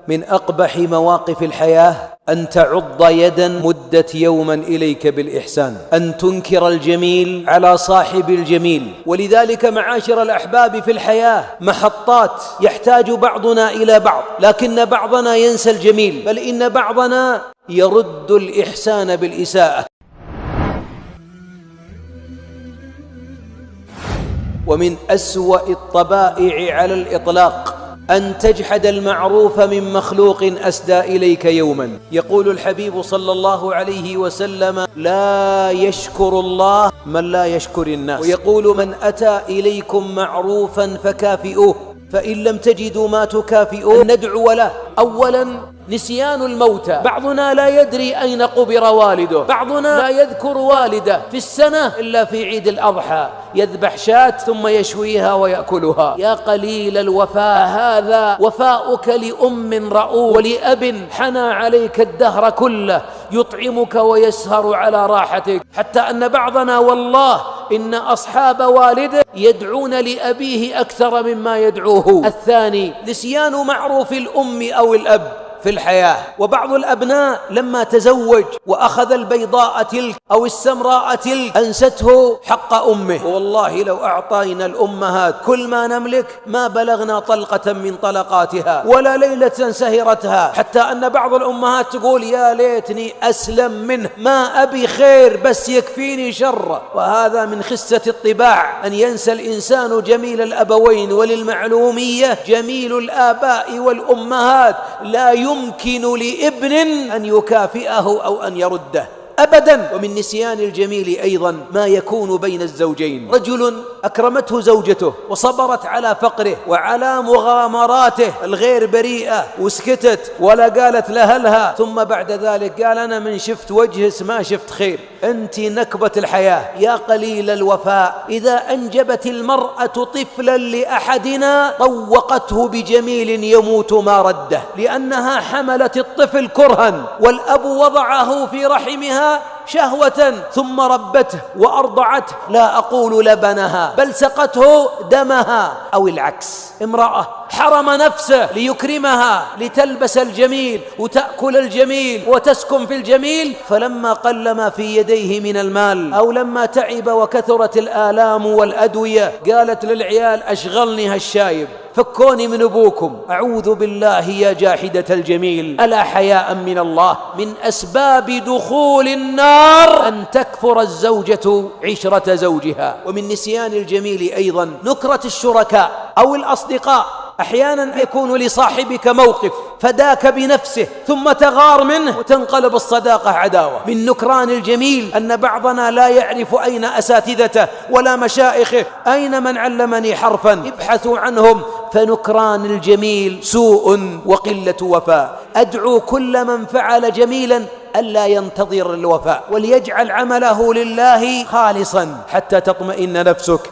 من أقبح مواقف الحياة أن تعض يدا مدت يوما إليك بالإحسان، أن تنكر الجميل على صاحب الجميل. ولذلك معاشر الأحباب، في الحياة محطات يحتاج بعضنا إلى بعض، لكن بعضنا ينسى الجميل، بل إن بعضنا يرد الإحسان بالإساءة. ومن أسوأ الطبائع على الإطلاق أن تجحد المعروف من مخلوق أسدى إليك يوما. يقول الحبيب صلى الله عليه وسلم: لا يشكر الله من لا يشكر الناس. ويقول: من أتى إليكم معروفا فكافئوه، فإن لم تجدوا ما تكافئوه ندعو له. أولا نسيان الموتى، بعضنا لا يدري أين قبر والده، بعضنا لا يذكر والده في السنة إلا في عيد الأضحى، يذبح شاة ثم يشويها ويأكلها. يا قليل الوفاء، هذا وفاؤك لأم رؤوف ولأب حنى عليك الدهر كله، يطعمك ويسهر على راحتك، حتى أن بعضنا والله إن أصحاب والده يدعون لأبيه أكثر مما يدعوه. الثاني نسيان معروف الأم أو الأب في الحياة. وبعض الأبناء لما تزوج وأخذ البيضاء تلك أو السمراء تلك أنسته حق أمه. والله لو أعطينا الأمهات كل ما نملك ما بلغنا طلقة من طلقاتها ولا ليلة سهرتها، حتى أن بعض الأمهات تقول: يا ليتني أسلم منه، ما أبي خير بس يكفيني شر. وهذا من خسة الطباع، أن ينسى الإنسان جميل الأبوين. وللمعلومية جميل الآباء والأمهات لا يمكن لابن أن يكافئه أو أن يرده أبدا. ومن نسيان الجميل أيضا ما يكون بين الزوجين. رجل أكرمته زوجته وصبرت على فقره وعلى مغامراته الغير بريئة وسكتت ولا قالت لها، ثم بعد ذلك قال: أنا من شفت وجهس ما شفت خير، أنت نكبة الحياة. يا قليل الوفاء، إذا أنجبت المرأة طفلا لأحدنا طوقته بجميل يموت ما رده، لأنها حملت الطفل كرها والأب وضعه في رحمها شهوة ثم ربته وأرضعته، لا أقول لبنها بل سقته دمها. أو العكس، امرأة حرم نفسه ليكرمها لتلبس الجميل وتأكل الجميل وتسكن في الجميل، فلما قل ما في يديه من المال أو لما تعب وكثرت الآلام والأدوية قالت للعيال: أشغلني هالشايب، فكوني من أبوكم. أعوذ بالله يا جاحدة الجميل، ألا حياء من الله. من أسباب دخول النار أن تكفر الزوجة عشرة زوجها. ومن نسيان الجميل أيضا نكرة الشركاء أو الأصدقاء. أحيانا يكون لصاحبك موقف فداك بنفسه ثم تغار منه وتنقلب الصداقة عداوة. من نكران الجميل أن بعضنا لا يعرف أين أساتذته ولا مشايخه، أين من علمني حرفا، ابحثوا عنهم. فنكران الجميل سوء وقلة وفاء. أدعو كل من فعل جميلا ألا ينتظر الوفاء، وليجعل عمله لله خالصا حتى تطمئن نفسك.